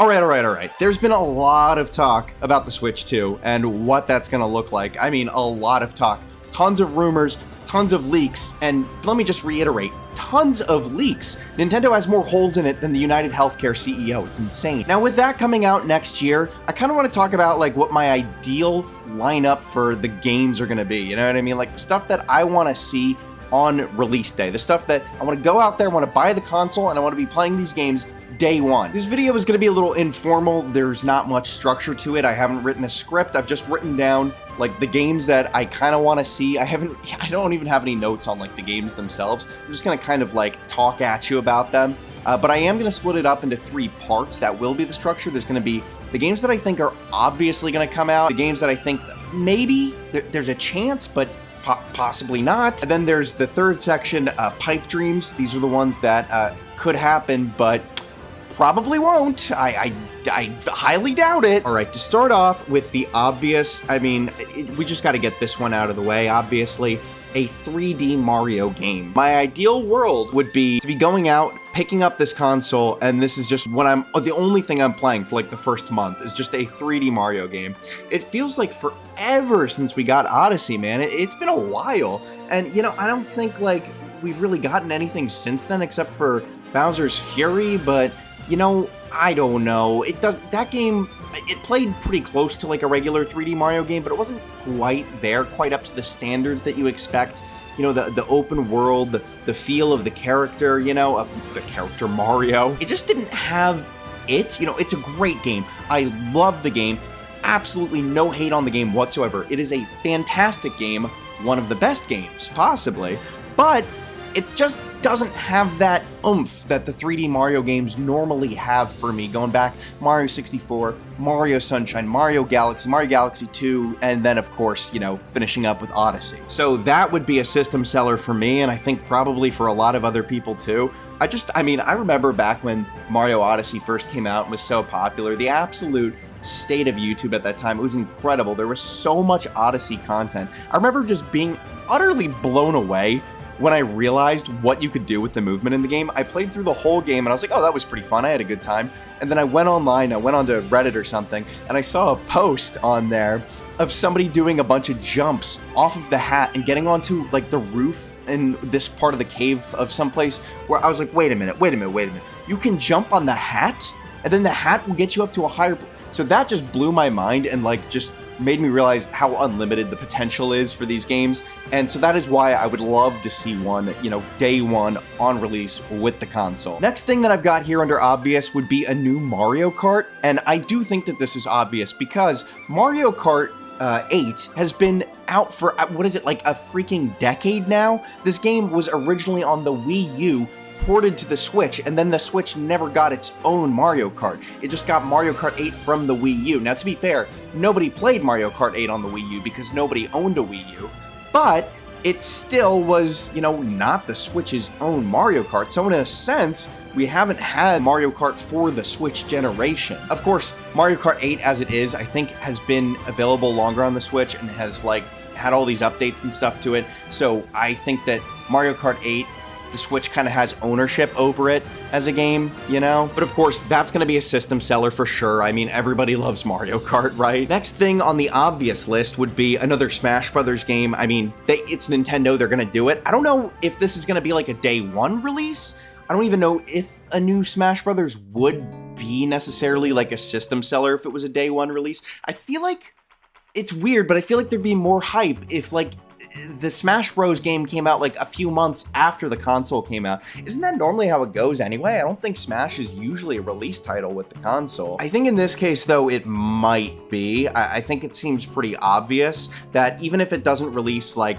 All right. There's been a lot of talk about the Switch 2 and what that's going to look like. I mean, a lot of talk. Tons of rumors, tons of leaks, and let me just reiterate, tons of leaks. Nintendo has more holes in it than the United Healthcare CEO. It's insane. Now, with that coming out next year, I kind of want to talk about like what my ideal lineup for the games are going to be. You know what I mean? Like the stuff that I want to see on release day. The stuff that I want to go out there, I want to buy the console, and I want to be playing these games day one. This video is going to be a little informal. There's not much structure to it. I haven't written a script. I've just written down like the games that I kind of want to see. I don't even have any notes on like the games themselves. I'm just going to kind of like talk at you about them. But I am going to split it up into 3 parts. That will be the structure. There's going to be the games that I think are obviously going to come out, the games that I think maybe there's a chance, but possibly not. And then there's the third section, pipe dreams. These are the ones that could happen, but probably won't. I highly doubt it. All right, to start off with the obvious, I mean, we just got to get this one out of the way, obviously. A 3D Mario game. My ideal world would be to be going out, picking up this console, and this is just the only thing I'm playing for like the first month is just a 3D Mario game. It feels like forever since we got Odyssey, man. It's been a while. And, you know, I don't think like we've really gotten anything since then except for Bowser's Fury, but, you know, I don't know. That game, it played pretty close to like a regular 3D Mario game, but it wasn't quite up to the standards that you expect. You know, the open world, the feel of the character, you know, of the character Mario. It just didn't have it. You know, it's a great game. I love the game. Absolutely no hate on the game whatsoever. It is a fantastic game, one of the best games, possibly, but it just doesn't have that oomph that the 3D Mario games normally have for me. Going back, Mario 64, Mario Sunshine, Mario Galaxy 2, and then of course, you know, finishing up with Odyssey. So that would be a system seller for me, and I think probably for a lot of other people too. I remember back when Mario Odyssey first came out and was so popular, the absolute state of YouTube at that time, it was incredible. There was so much Odyssey content. I remember just being utterly blown away when I realized what you could do with the movement in the game. I played through the whole game and I was like, oh, that was pretty fun. I had a good time. And then I went online, I went onto Reddit or something, and I saw a post on there of somebody doing a bunch of jumps off of the hat and getting onto like the roof in this part of the cave of someplace where I was like, wait a minute. You can jump on the hat and then the hat will get you up to a higher... So that just blew my mind and like just made me realize how unlimited the potential is for these games. And so that is why I would love to see one, you know, day one on release with the console. Next thing that I've got here under obvious would be a new Mario Kart. And I do think that this is obvious because Mario Kart 8 has been out for, what is it, like a freaking decade now? This game was originally on the Wii U, ported to the Switch, and then the Switch never got its own Mario Kart. It just got Mario Kart 8 from the Wii U. Now, to be fair, nobody played Mario Kart 8 on the Wii U because nobody owned a Wii U, but it still was, you know, not the Switch's own Mario Kart. So in a sense, we haven't had Mario Kart for the Switch generation. Of course, Mario Kart 8 as it is, I think has been available longer on the Switch and has like had all these updates and stuff to it. So I think that Mario Kart 8, the Switch kind of has ownership over it as a game, you know? But of course, that's going to be a system seller for sure. I mean, everybody loves Mario Kart, right? Next thing on the obvious list would be another Smash Brothers game. I mean, it's Nintendo, they're going to do it. I don't know if this is going to be like a day one release. I don't even know if a new Smash Brothers would be necessarily like a system seller if it was a day one release. I feel like it's weird, but I feel like there'd be more hype if like the Smash Bros game came out like a few months after the console came out. Isn't that normally how it goes anyway? I don't think Smash is usually a release title with the console. I think in this case, though, it might be. I think it seems pretty obvious that even if it doesn't release like,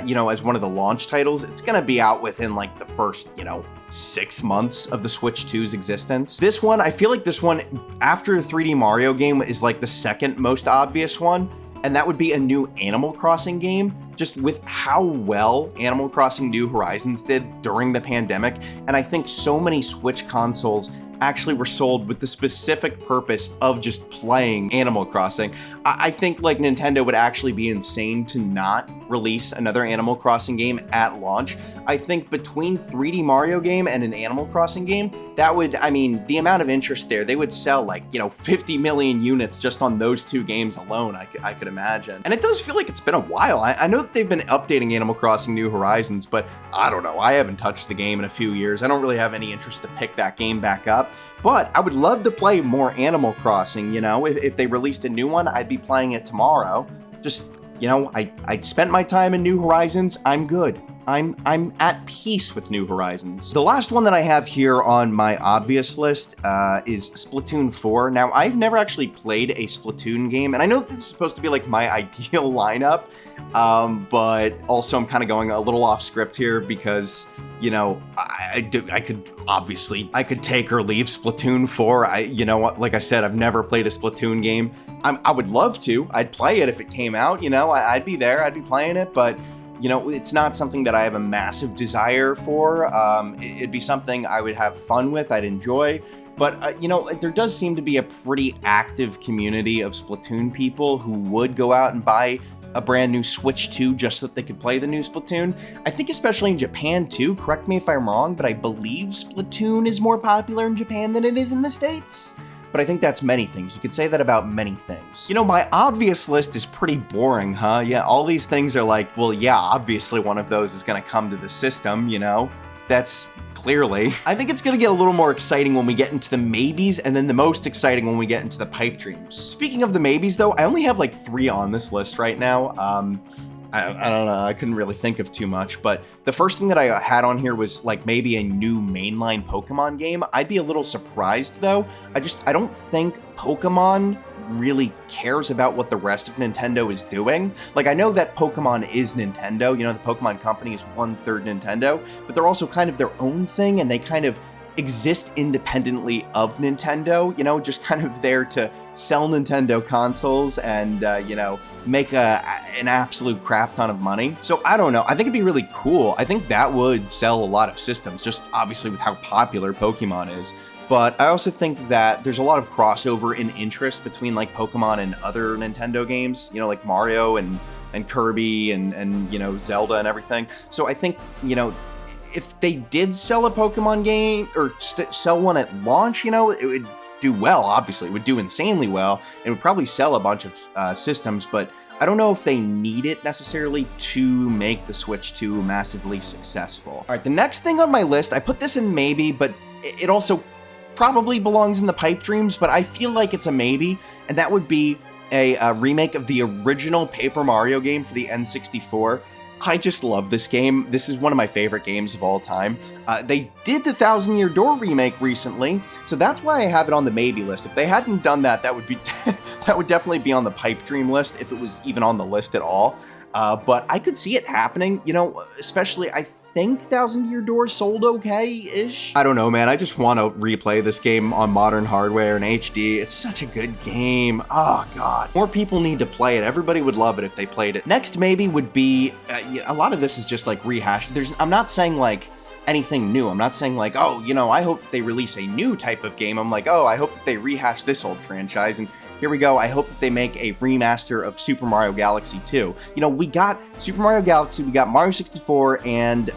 you know, as one of the launch titles, it's gonna be out within like the first, you know, 6 months of the Switch 2's existence. This one, I feel like this one, after the 3D Mario game, is like the second most obvious one. And that would be a new Animal Crossing game, just with how well Animal Crossing New Horizons did during the pandemic. And I think so many Switch consoles actually were sold with the specific purpose of just playing Animal Crossing. I think like Nintendo would actually be insane to not release another Animal Crossing game at launch. I think between 3D Mario game and an Animal Crossing game, that would, I mean, the amount of interest there, they would sell like, 50 million units just on those two games alone, I could imagine. And it does feel like it's been a while. I know that they've been updating Animal Crossing New Horizons, but I don't know. I haven't touched the game in a few years. I don't really have any interest to pick that game back up, but I would love to play more Animal Crossing, if they released a new one, I'd be playing it tomorrow. Just, I spent my time in New Horizons. I'm good. I'm at peace with New Horizons. The last one that I have here on my obvious list is Splatoon 4. Now, I've never actually played a Splatoon game, and I know this is supposed to be like my ideal lineup, but also I'm kind of going a little off script here because, I could take or leave Splatoon 4. Like I said, I've never played a Splatoon game. I would love to. I'd play it if it came out, I'd be there, I'd be playing it, but it's not something that I have a massive desire for. It'd be something I would have fun with, I'd enjoy. But, there does seem to be a pretty active community of Splatoon people who would go out and buy a brand new Switch 2 just so that they could play the new Splatoon. I think especially in Japan too, correct me if I'm wrong, but I believe Splatoon is more popular in Japan than it is in the States. But I think that's many things. You could say that about many things. My obvious list is pretty boring, huh? Yeah, all these things are like, well, yeah, obviously one of those is gonna come to the system, That's clearly. I think it's gonna get a little more exciting when we get into the maybes, and then the most exciting when we get into the pipe dreams. Speaking of the maybes, though, I only have like 3 on this list right now. I don't know, I couldn't really think of too much, but the first thing that I had on here was like maybe a new mainline Pokemon game. I'd be a little surprised though. I don't think Pokemon really cares about what the rest of Nintendo is doing. Like, I know that Pokemon is Nintendo, the Pokemon company is 1/3 Nintendo, but they're also kind of their own thing, and they kind of exist independently of Nintendo, just kind of there to sell Nintendo consoles and, make an absolute crap ton of money. So I don't know. I think it'd be really cool. I think that would sell a lot of systems, just obviously with how popular Pokemon is. But I also think that there's a lot of crossover in interest between like Pokemon and other Nintendo games, like Mario and Kirby and Zelda and everything. So I think, if they did sell a Pokemon game or sell one at launch, it would do well, obviously. It would do insanely well. It would probably sell a bunch of systems, but I don't know if they need it necessarily to make the Switch 2 massively successful. All right, the next thing on my list, I put this in maybe, but it also probably belongs in the pipe dreams, but I feel like it's a maybe, and that would be a remake of the original Paper Mario game for the N64. I just love this game. This is one of my favorite games of all time. They did the Thousand Year Door remake recently, so that's why I have it on the maybe list. If they hadn't done that, that would be that would definitely be on the pipe dream list if it was even on the list at all. But I could see it happening, especially I think Thousand Year Door sold okay-ish. I don't know, man. I just want to replay this game on modern hardware and HD. It's such a good game. Oh, God. More people need to play it. Everybody would love it if they played it. Next, maybe, would be... a lot of this is just, like, rehashed. I'm not saying, like, anything new. I'm not saying, like, oh, I hope they release a new type of game. I'm like, oh, I hope that they rehash this old franchise, and here we go. I hope that they make a remaster of Super Mario Galaxy 2. We got Super Mario Galaxy, we got Mario 64, and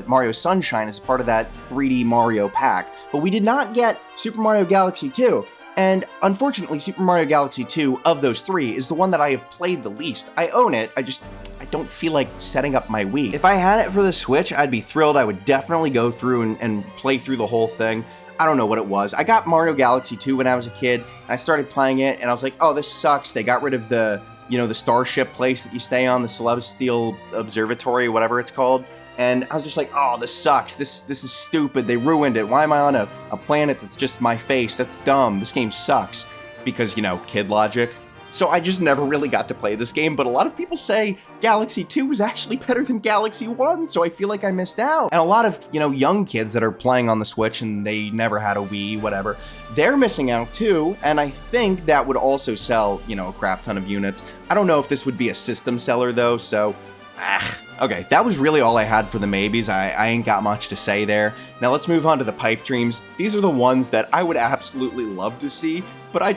Mario Sunshine as part of that 3D Mario pack, but we did not get Super Mario Galaxy 2. And unfortunately, Super Mario Galaxy 2 of those 3 is the one that I have played the least. I own it, I don't feel like setting up my Wii. If I had it for the Switch, I'd be thrilled. I would definitely go through and play through the whole thing. I don't know what it was. I got Mario Galaxy 2 when I was a kid, and I started playing it, and I was like, oh, this sucks. They got rid of the, the starship place that you stay on, the Celestial Observatory, whatever it's called. And I was just like, oh, this sucks. This is stupid. They ruined it. Why am I on a planet that's just my face? That's dumb. This game sucks. Because, kid logic. So I just never really got to play this game, but a lot of people say Galaxy 2 is actually better than Galaxy 1, so I feel like I missed out. And a lot of, young kids that are playing on the Switch and they never had a Wii, whatever, they're missing out too, and I think that would also sell, a crap ton of units. I don't know if this would be a system seller though, so, Okay, that was really all I had for the maybes. I ain't got much to say there. Now let's move on to the pipe dreams. These are the ones that I would absolutely love to see, but I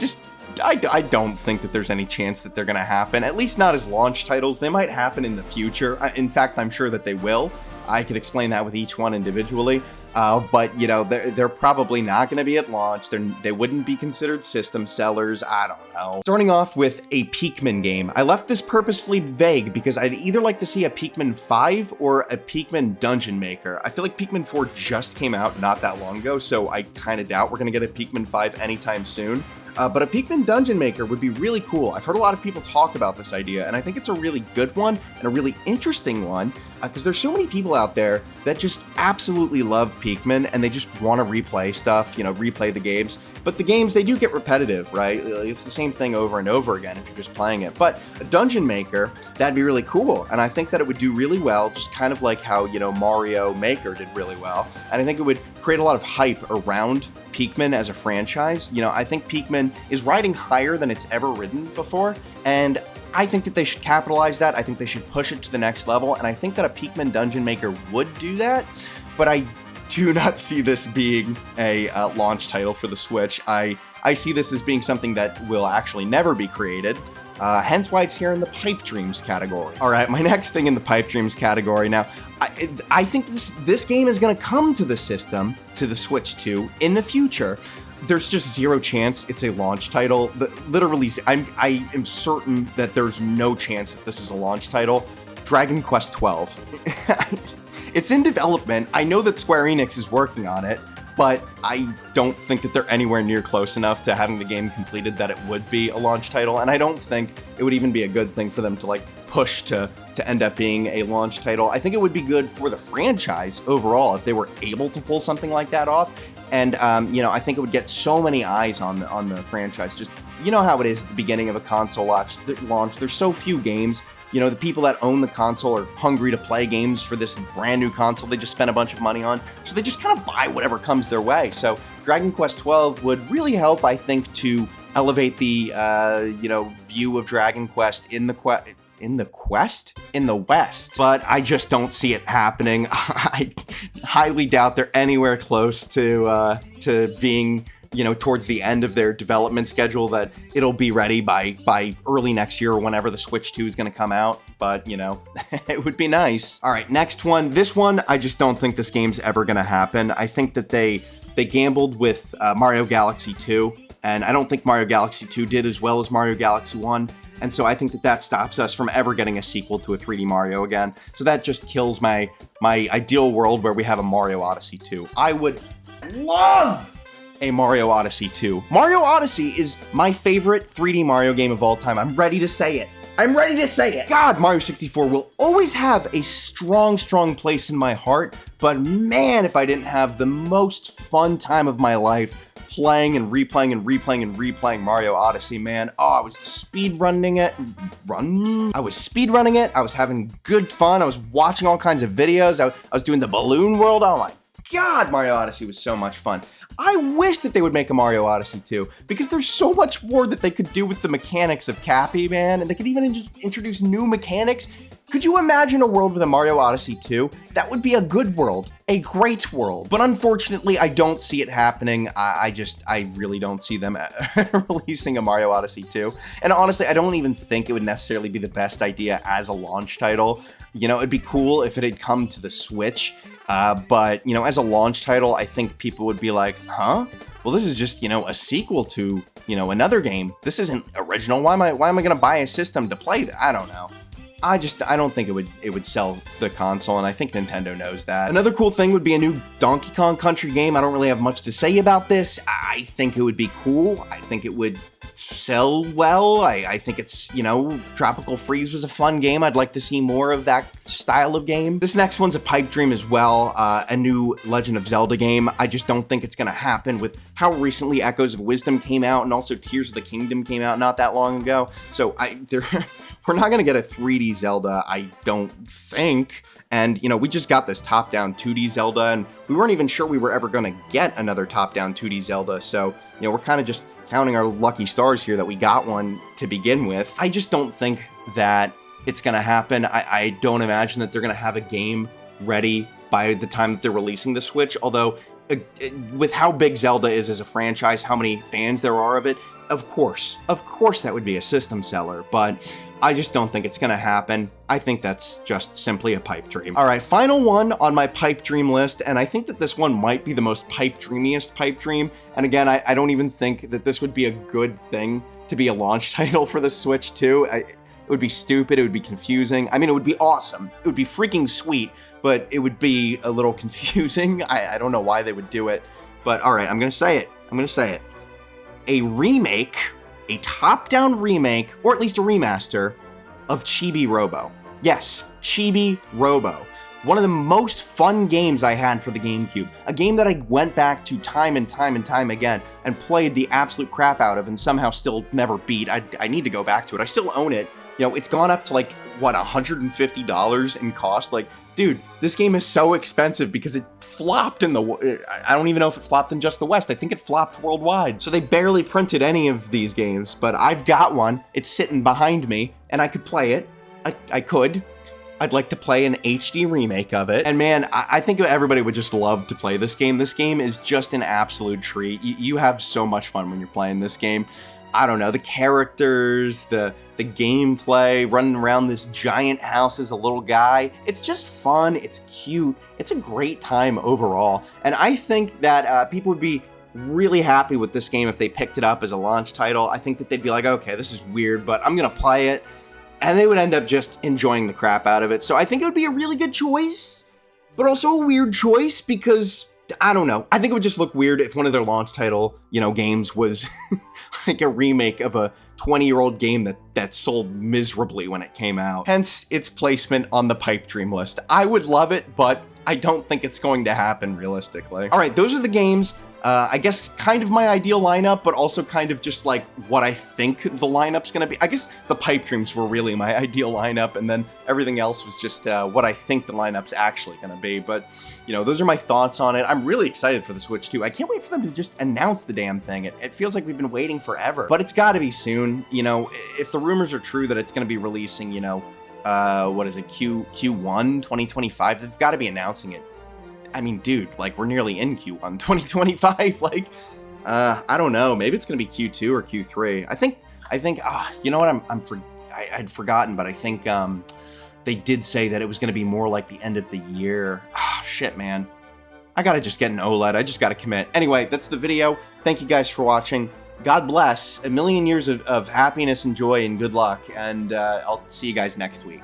don't think that there's any chance that they're going to happen, at least not as launch titles. They might happen in the future. In fact, I'm sure that they will. I could explain that with each one individually, but you know, they're probably not going to be at launch. They wouldn't be considered system sellers. I don't know. Starting off with a Pikmin game. I left this purposefully vague because I'd either like to see a Pikmin 5 or a Pikmin Dungeon Maker. I feel like Pikmin 4 just came out not that long ago, so I kind of doubt we're going to get a Pikmin 5 anytime soon. But a Pikmin Dungeon Maker would be really cool. I've heard a lot of people talk about this idea, and I think it's a really good one and a really interesting one, because there's so many people out there that just absolutely love Pikmin, and they just want to replay stuff, you know, replay the games. But the games, they do get repetitive, right? It's the same thing over and over again if you're just playing it. But a Dungeon Maker, that'd be really cool, and I think that it would do really well, just kind of like how, you know, Mario Maker did really well. And I think it would create a lot of hype around Pikmin as a franchise. You know, I think Pikmin is riding higher than it's ever ridden before, and I think that they should capitalize that. I think they should push it to the next level, and I think that a Pikmin Dungeon Maker would do that, but I do not see this being a launch title for the Switch. I see this as being something that will actually never be created, hence why it's here in the Pipe Dreams category. All right, my next thing in the Pipe Dreams category. Now, I think this game is going to come to the system, to the Switch 2, in the future. There's just zero chance it's a launch title. Literally, I am certain that there's no chance that this is a launch title. Dragon Quest 12. It's in development. I know that Square Enix is working on it, but I don't think that they're anywhere near close enough to having the game completed that it would be a launch title, and I don't think it would even be a good thing for them to like push to end up being a launch title. I think it would be good for the franchise overall if they were able to pull something like that off, and you know, I think it would get so many eyes on the franchise. Just, you know how it is at the beginning of a console launch. There's so few games. You know, the people that own the console are hungry to play games for this brand new console they just spent a bunch of money on, so they just kind of buy whatever comes their way. So Dragon Quest 12 would really help, I think, to elevate the you know, view of Dragon Quest in the West, but I just don't see it happening. I highly doubt they're anywhere close to being, you know, towards the end of their development schedule, that it'll be ready by early next year or whenever the Switch 2 is going to come out. But, you know, it would be nice. All right, next one. This one, I just don't think this game's ever going to happen. I think that they gambled with Mario Galaxy 2, and I don't think Mario Galaxy 2 did as well as Mario Galaxy 1. And so I think that stops us from ever getting a sequel to a 3D Mario again. So that just kills my ideal world where we have a Mario Odyssey 2. I would love a Mario Odyssey 2. Mario Odyssey is my favorite 3D Mario game of all time. I'm ready to say it. I'm ready to say it. God, Mario 64 will always have a strong, strong place in my heart. But man, if I didn't have the most fun time of my life playing and replaying and replaying and replaying Mario Odyssey, man. Oh, I was speedrunning it. I was speedrunning it. I was having good fun. I was watching all kinds of videos. I was doing the balloon world. Oh my God, Mario Odyssey was so much fun. I wish that they would make a Mario Odyssey 2, because there's so much more that they could do with the mechanics of Cappy, man, and they could even introduce new mechanics. Could you imagine a world with a Mario Odyssey 2? That would be a good world, a great world. But unfortunately, I don't see it happening. I really don't see them releasing a Mario Odyssey 2. And honestly, I don't even think it would necessarily be the best idea as a launch title. You know, it'd be cool if it had come to the Switch. But, you know, as a launch title, I think people would be like, huh? Well, this is just, you know, a sequel to, you know, another game. This isn't original. Why am I going to buy a system to play that? I don't know. I don't think it would sell the console, and I think Nintendo knows that. Another cool thing would be a new Donkey Kong Country game. I don't really have much to say about this. I think it would be cool. I think it would sell well. I think it's, you know, Tropical Freeze was a fun game. I'd like to see more of that style of game. This next one's a pipe dream as well, a new Legend of Zelda game. I just don't think it's gonna happen with how recently Echoes of Wisdom came out, and also Tears of the Kingdom came out not that long ago. So we're not gonna get a 3D Zelda, I don't think. And, you know, we just got this top-down 2D Zelda, and we weren't even sure we were ever gonna get another top-down 2D Zelda. So, you know, we're kind of just counting our lucky stars here that we got one to begin with. I just don't think that it's going to happen. I don't imagine that they're going to have a game ready by the time that they're releasing the Switch, although with how big Zelda is as a franchise, how many fans there are of it, of course that would be a system seller, but I just don't think it's gonna happen. I think that's just simply a pipe dream. All right, final one on my pipe dream list, and I think that this one might be the most pipe dreamiest pipe dream, and again, I don't even think that this would be a good thing to be a launch title for the Switch 2. It would be stupid, it would be confusing. I mean, it would be awesome. It would be freaking sweet, but it would be a little confusing. I don't know why they would do it, but all right, I'm gonna say it. A remake, a top-down remake, or at least a remaster of Chibi Robo. Yes, Chibi Robo. One of the most fun games I had for the GameCube. A game that I went back to time and time again and played the absolute crap out of and somehow still never beat. I need to go back to it. I still own it. You know, it's gone up to like, what, $150 in cost? Like, dude, this game is so expensive because it flopped in the... I don't even know if it flopped in just the West. I think it flopped worldwide. So they barely printed any of these games, but I've got one. It's sitting behind me, and I could play it. I could. I'd like to play an HD remake of it. And man, I think everybody would just love to play this game. This game is just an absolute treat. You have so much fun when you're playing this game. I don't know, the characters, the gameplay, running around this giant house as a little guy. It's just fun, it's cute, it's a great time overall. And I think that people would be really happy with this game if they picked it up as a launch title. I think that they'd be like, okay, this is weird, but I'm gonna play it. And they would end up just enjoying the crap out of it. So I think it would be a really good choice, but also a weird choice because, I don't know. I think it would just look weird if one of their launch title, games was like a remake of a 20-year-old game that sold miserably when it came out. Hence, its placement on the pipe dream list. I would love it, but I don't think it's going to happen realistically. All right, those are the games. I guess kind of my ideal lineup, but also kind of just like what I think the lineup's gonna be. I guess the pipe dreams were really my ideal lineup, and then everything else was just what I think the lineup's actually gonna be. But, those are my thoughts on it. I'm really excited for the Switch 2. I can't wait for them to just announce the damn thing. It feels like we've been waiting forever, but it's gotta be soon. If the rumors are true that it's gonna be releasing, what is it, Q1 2025, they've gotta be announcing it. I mean, dude, like, we're nearly in Q1 2025. Like, I don't know. Maybe it's gonna be Q2 or Q3. I think. You know what? I'd forgotten, but I think they did say that it was gonna be more like the end of the year. Shit, man. I gotta just get an OLED. I just gotta commit. Anyway, that's the video. Thank you guys for watching. God bless. A million years of happiness and joy and good luck. And I'll see you guys next week.